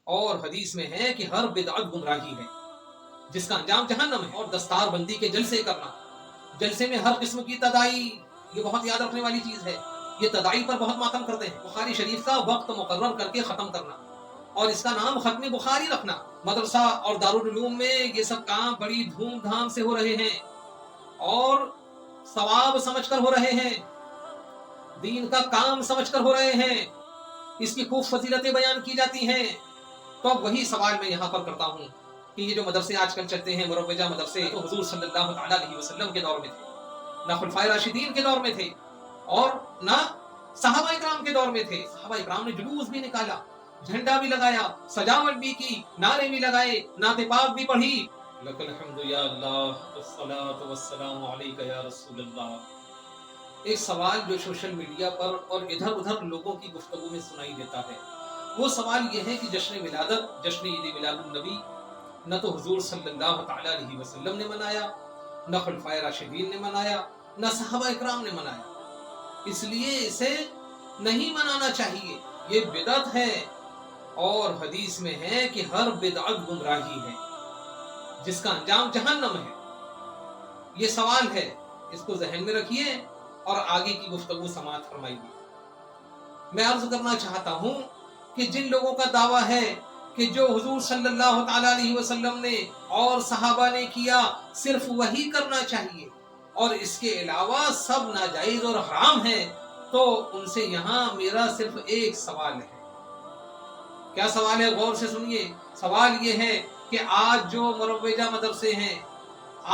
اور حدیث میں ہے کہ ہر بدعت گمراہی ہے جس کا انجام جہنم ہے، اور دستار بندی کے جلسے کرنا، جلسے میں ہر قسم کی تدائی، یہ بہت یاد رکھنے والی چیز ہے، یہ تدائی پر بہت ماتم کرتے ہیں۔ بخاری شریف کا وقت مقرر کر کے ختم کرنا اور اس کا نام ختم بخاری رکھنا، مدرسہ اور دارالعلوم میں یہ سب کام بڑی دھوم دھام سے ہو رہے ہیں اور ثواب سمجھ کر ہو رہے ہیں، دین کا کام سمجھ کر ہو رہے ہیں، اس کی خوب فضیلتیں بیان کی جاتی ہیں۔ تو اب وہی سوال میں یہاں پر کرتا ہوں کہ یہ جو مدرسے آج کل چلتے ہیں، مروجہ مدرسے، تو حضور صلی اللہ تعالیٰ علیہ وسلم کے دور میں تھے، نہ خلفائے راشدین کے دور میں تھے اور نہ صحابہ اکرام کے دور میں تھے۔ صحابہ اکرام نے جلوس بھی نکالا، جھنڈا بھی لگایا، سجاوٹ بھی کی، نعرے بھی لگائے، نعت پاک بھی پڑھی، لک الحمد یا اللہ والصلاۃ والسلام علیک یا رسول اللہ۔ ایک سوال جو سوشل میڈیا پر اور ادھر ادھر لوگوں کی گفتگو میں سنائی دیتا ہے، وہ سوال یہ ہے کہ جشن ولادت، جشن عید میلاد النبی نہ تو حضور صلی اللہ تعالیٰ علیہ وسلم نے منایا، نہ خلفائے راشدین نے منایا، نہ صحابہ اکرام نے منایا، اس لیے اسے نہیں منانا چاہیے، یہ بدعت ہے، اور حدیث میں ہے کہ ہر بدعت گمراہی ہے جس کا انجام جہنم ہے۔ یہ سوال ہے، اس کو ذہن میں رکھیے اور آگے کی گفتگو سماعت فرمائیے۔ میں عرض کرنا چاہتا ہوں کہ جن لوگوں کا دعویٰ ہے کہ جو حضور صلی اللہ تعالیٰ علیہ وسلم نے اور صحابہ نے کیا صرف وہی کرنا چاہیے اور اس کے علاوہ سب ناجائز اور حرام ہے، تو ان سے یہاں میرا صرف ایک سوال ہے۔ کیا سوال ہے؟ غور سے سنیے۔ سوال یہ ہے کہ آج جو مروجہ مدرسے ہیں،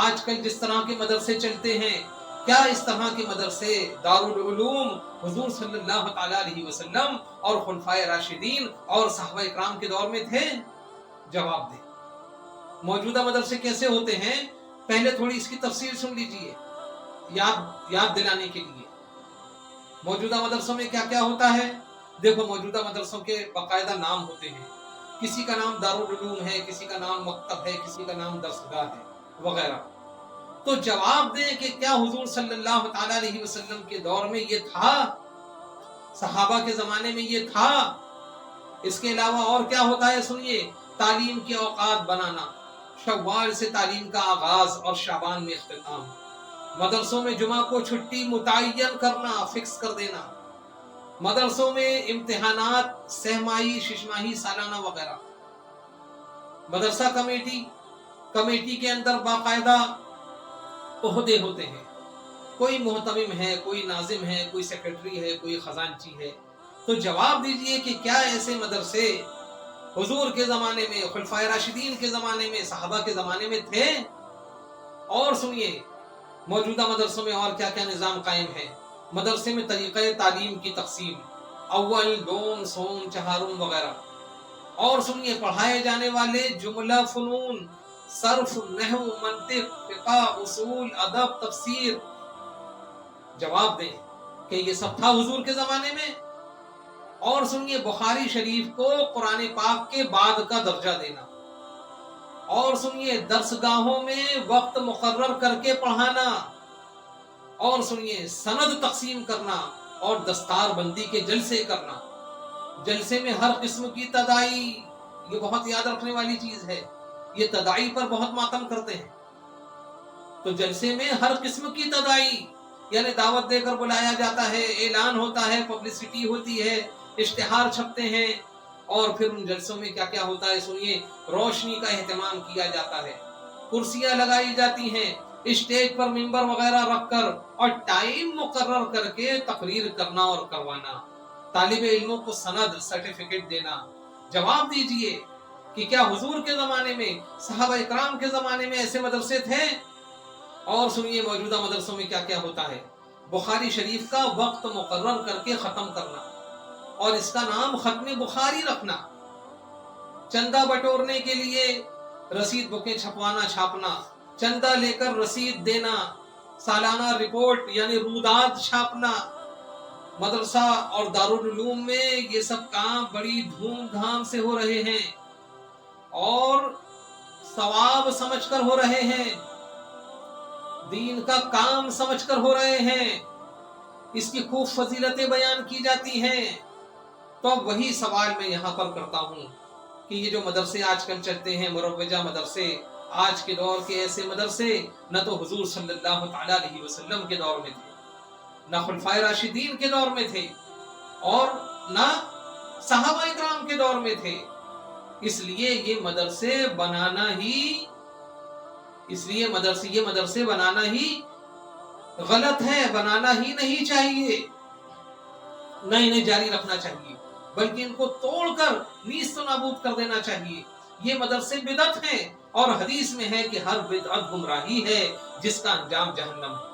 آج کل جس طرح کے مدرسے چلتے ہیں، کیا اس طرح کے مدرسے دارالعلوم حضور صلی اللہ تعالیٰ علیہ وسلم اور خلفائے راشدین اور صحابہ اکرام کے دور میں تھے؟ جواب دیں۔ موجودہ مدرسے کیسے ہوتے ہیں؟ پہلے تھوڑی اس کی تفصیل سن لیجئے، یاد دلانے کے لیے۔ موجودہ مدرسوں میں کیا کیا ہوتا ہے؟ دیکھو، موجودہ مدرسوں کے باقاعدہ نام ہوتے ہیں، کسی کا نام دارالعلوم ہے، کسی کا نام مکتب ہے، کسی کا نام درسگاہ ہے وغیرہ۔ تو جواب دیں کہ کیا حضور صلی اللہ تعالیٰ علیہ وسلم کے دور میں یہ تھا؟ صحابہ کے زمانے میں یہ تھا؟ اس کے علاوہ اور کیا ہوتا ہے؟ سنیے۔ تعلیم کے اوقات بنانا، شوال سے تعلیم کا آغاز اور شعبان میں اختتام، مدرسوں میں جمعہ کو چھٹی متعین کرنا، فکس کر دینا، مدرسوں میں امتحانات سہ ماہی، شش ماہی، سالانہ وغیرہ، مدرسہ کمیٹی کے اندر باقاعدہ عہدے ہوتے ہیں، کوئی محتمم ہے، کوئی ناظم ہے، کوئی سیکرٹری ہے، کوئی خزانچی ہے۔ تو جواب دیجئے کہ کیا ایسے مدرسے حضور کے زمانے میں، خلفائے راشدین کے زمانے میں، صحابہ کے زمانے میں تھے؟ اور سنیے، موجودہ مدرسوں میں اور کیا کیا نظام قائم ہے۔ مدرسے میں طریقہ تعلیم کی تقسیم، اول، دوم، سوم، چہارم وغیرہ۔ اور سنیے، پڑھائے جانے والے جملہ فنون، صرف، نحو، منطق، فقہ، اصول، ادب، تفسیر۔ جواب دیں کہ یہ سب تھا حضور کے زمانے میں؟ اور سنیے، بخاری شریف کو قرآن پاک کے بعد کا درجہ دینا، اور سنیے، درسگاہوں میں وقت مقرر کر کے پڑھانا، اور سنیے، سند تقسیم کرنا اور دستار بندی کے جلسے کرنا، جلسے میں ہر قسم کی تدائی، یہ بہت یاد رکھنے والی چیز ہے، یہ تدائی پر بہت ماتم کرتے ہیں۔ تو جلسے میں ہر قسم کی تدائی، یعنی دعوت دے کر بلایا جاتا ہے، اعلان ہوتا ہے، پبلسٹی ہوتی ہے، اشتہار چھپتے ہیں، اور پھر ان جلسوں میں کیا کیا ہوتا ہے؟ سنیے، روشنی کا اہتمام کیا جاتا ہے، کرسیاں لگائی جاتی ہیں، اسٹیج پر ممبر وغیرہ رکھ کر اور ٹائم مقرر کر کے تقریر کرنا اور کروانا، طالب علموں کو سند، سرٹیفکیٹ دینا۔ جواب دیجئے کہ کیا حضور کے زمانے میں، صحابہ اکرام کے زمانے میں ایسے مدرسے تھے؟ اور سنیے، موجودہ مدرسوں میں کیا کیا ہوتا ہے۔ بخاری شریف کا وقت مقرر کر کے ختم کرنا اور اس کا نام ختم بخاری رکھنا، چندہ بٹورنے کے لیے رسید بکیں چھپوانا، چھاپنا، چندہ لے کر رسید دینا، سالانہ رپورٹ یعنی روداد چھاپنا، مدرسہ اور دارالعلوم میں یہ سب کام بڑی دھوم دھام سے ہو رہے ہیں اور ثواب سمجھ کر ہو رہے ہیں، دین کا کام سمجھ کر ہو رہے ہیں، اس کی خوب فضیلتیں بیان کی جاتی ہیں۔ تو اب وہی سوال میں یہاں پر کرتا ہوں کہ یہ جو مدرسے آج کل چلتے ہیں مروجہ مدرسے، آج کے دور کے ایسے مدرسے نہ تو حضور صلی اللہ تعالی علیہ وسلم کے دور میں تھے، نہ خلفائے راشدین کے دور میں تھے، اور نہ صحابہ اکرام کے دور میں تھے۔ اس لیے یہ مدرسے بنانا ہی غلط ہے، بنانا ہی نہیں چاہیے، نہ انہیں جاری رکھنا چاہیے، بلکہ ان کو توڑ کر نیست و نابود کر دینا چاہیے۔ یہ مدرسے بدعت ہیں، اور حدیث میں ہے کہ ہر بدعت گمراہی ہے جس کا انجام جہنم ہے۔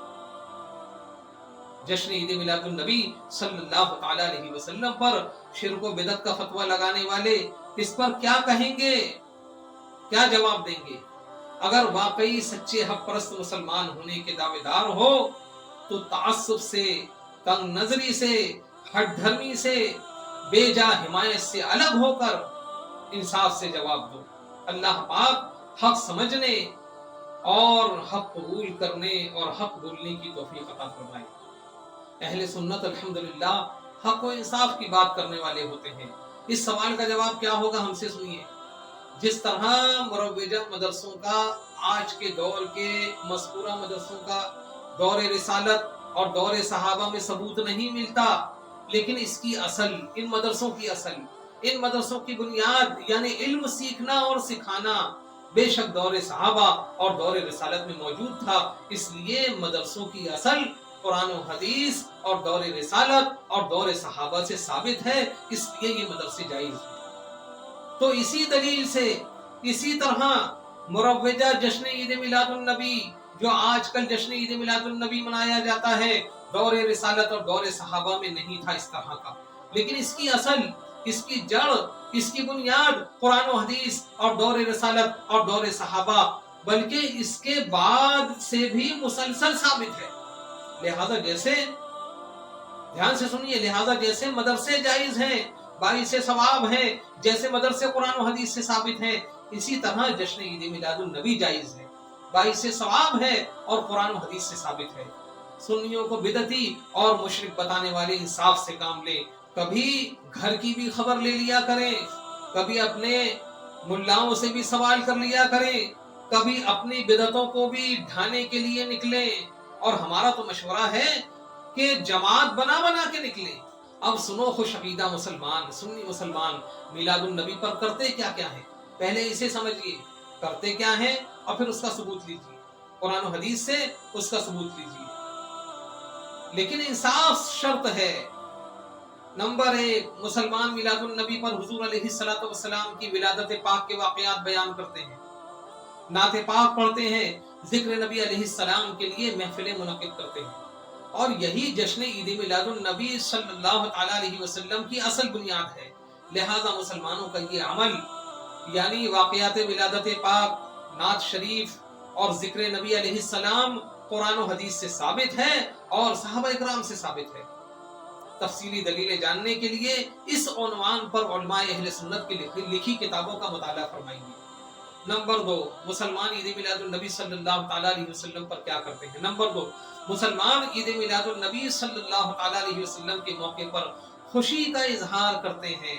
جشن عید میلاد النبی صلی اللہ تعالی علیہ وسلم پر شرک و بدعت کا فتویٰ لگانے والے اس پر کیا کہیں گے، کیا جواب دیں گے؟ اگر واقعی سچے حق پرست مسلمان ہونے کے دعوے دار ہو تو تعصب سے، تنگ نظری سے، ہٹ دھرمی سے، بے جا حمایت سے الگ ہو کر انصاف سے جواب دو۔ اللہ پاک حق سمجھنے اور حق قبول کرنے اور حق بولنے کی توفیق عطا فرمائے۔ اہل سنت الحمدللہ حق و انصاف کی بات کرنے والے ہوتے ہیں۔ اس سوال کا جواب کیا ہوگا ہم سے سنیے۔ جس طرح مروجہ مدرسوں کا آج کے دور کے مذکورہ مدرسوں کا دور رسالت اور دور صحابہ میں ثبوت نہیں ملتا، لیکن اس کی اصل، ان مدرسوں کی بنیاد یعنی علم سیکھنا اور سکھانا بے شک دور صحابہ اور دور رسالت میں موجود تھا۔ اس لیے مدرسوں کی اصل قرآن و حدیث اور دور رسالت اور دور صحابہ سے ثابت ہے، اس لیے یہ مدرسے جائز ہیں۔ تو اسی دلیل سے، اسی طرح مروجہ جشن عید میلاد النبی جو آج کل جشن عید میلاد النبی منایا جاتا ہے، دور رسالت اور دور صحابہ میں نہیں تھا اس طرح کا، لیکن اس کی اصل، اس کی جڑ، اس کی بنیاد قرآن و حدیث اور دور رسالت اور دور صحابہ بلکہ اس کے بعد سے بھی مسلسل ثابت ہے۔ لہذا جیسے، دھیان سے سنیے، لہذا جیسے مدرسے جائز ہیں، باعث ثواب ہیں، جیسے مدرسے قرآن و حدیث سے ثابت ہیں، اسی طرح جشن عید میلاد النبی جائز ہے، باعث ثواب ہے اور قرآن و حدیث سے ثابت ہے۔ سنیوں کو بدعتی اور مشرک بتانے والے انصاف سے کام لیں، کبھی گھر کی بھی خبر لے لیا کریں، کبھی اپنے ملاؤں سے بھی سوال کر لیا کریں، کبھی اپنی بدعتوں کو بھی ڈھانے کے لیے نکلیں، اور ہمارا تو مشورہ ہے کہ جماعت بنا بنا کے نکلیں۔ اب سنو خوش عقیدہ مسلمان، سنی مسلمان، میلاد النبی پر کرتے کیا کیا ہے، پہلے اسے سمجھیے، کرتے کیا ہے اور پھر اس کا ثبوت لیجیے، قرآن و حدیث سے اس کا ثبوت لیجیے، لیکن انصاف شرط ہے۔ نمبر 1، مسلمان میلاد النبی پر حضور علیہ الصلوۃ والسلام کی ولادت پاک کے واقعات بیان کرتے ہیں، نعت پاک پڑھتے ہیں، ذکر نبی علیہ السلام کے لیے محفلیں منعقد کرتے ہیں، اور یہی جشن عید میلاد النبی صلی اللہ تعالی علیہ وسلم کی اصل بنیاد ہے۔ لہذا مسلمانوں کا یہ عمل یعنی واقعات ولادت پاک، نعت شریف اور ذکر نبی علیہ السلام قرآن و حدیث سے ثابت ہے اور صحابہ اکرام سے ثابت ہے۔ تفصیلی دلیلیں جاننے کے لیے اس عنوان پر علماء اہل سنت کی لکھی کتابوں کا مطالعہ فرمائیے۔ نمبر 2، مسلمان عید میلاد النبی صلی اللہ تعالی علیہ وسلم پر کیا کرتے ہیں۔ نمبر 2، مسلمان عید میلاد النبی صلی اللہ تعالی علیہ وسلم کے موقع پر خوشی کا اظہار کرتے ہیں،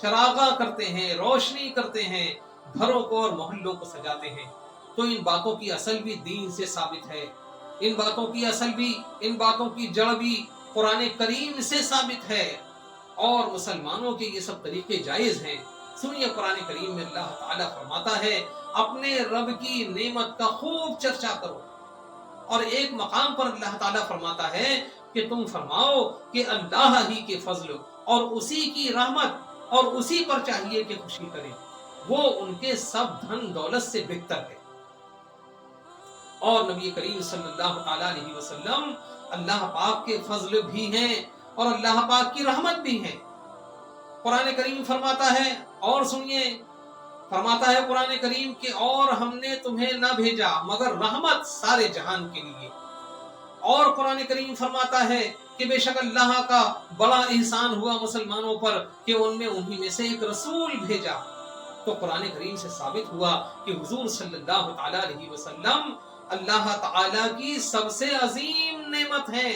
چراغاں کرتے ہیں، روشنی کرتے ہیں، گھروں کو اور محلوں کو سجاتے ہیں۔ تو ان باتوں کی اصل بھی دین سے ثابت ہے، ان باتوں کی اصل بھی، ان باتوں کی جڑ بھی قرآن کریم سے ثابت ہے، اور مسلمانوں کے یہ سب طریقے جائز ہیں۔ سنیے قرآن کریم میں اللہ تعالیٰ فرماتا ہے، اپنے رب کی نعمت کا خوب چرچا کرو، اور ایک مقام پر اللہ تعالیٰ فرماتا ہے کہ تم فرماؤ کہ اللہ ہی کے فضل اور اسی کی رحمت اور اسی پر چاہیے کہ خوشی کریں، وہ ان کے سب دھن دولت سے بہتر ہے۔ اور نبی کریم صلی اللہ تعالی علیہ وسلم اللہ پاک کے فضل بھی ہیں اور اللہ پاک کی رحمت بھی ہیں۔ قرآن کریم فرماتا ہے، اور سنیے، فرماتا ہے قرآن کریم کہ اور ہم نے تمہیں نہ بھیجا مگر رحمت سارے جہان کے لیے۔ اور قرآن کریم فرماتا ہے کہ بے شک اللہ کا بڑا احسان ہوا مسلمانوں پر کہ ان میں انہی میں سے ایک رسول بھیجا۔ تو قرآن کریم سے ثابت ہوا کہ حضور صلی اللہ تعالی علیہ وسلم اللہ تعالی کی سب سے عظیم نعمت ہے،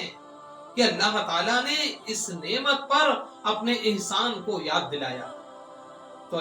کہ اللہ تعالی نے اس نعمت پر اپنے احسان کو یاد دلایا۔ تو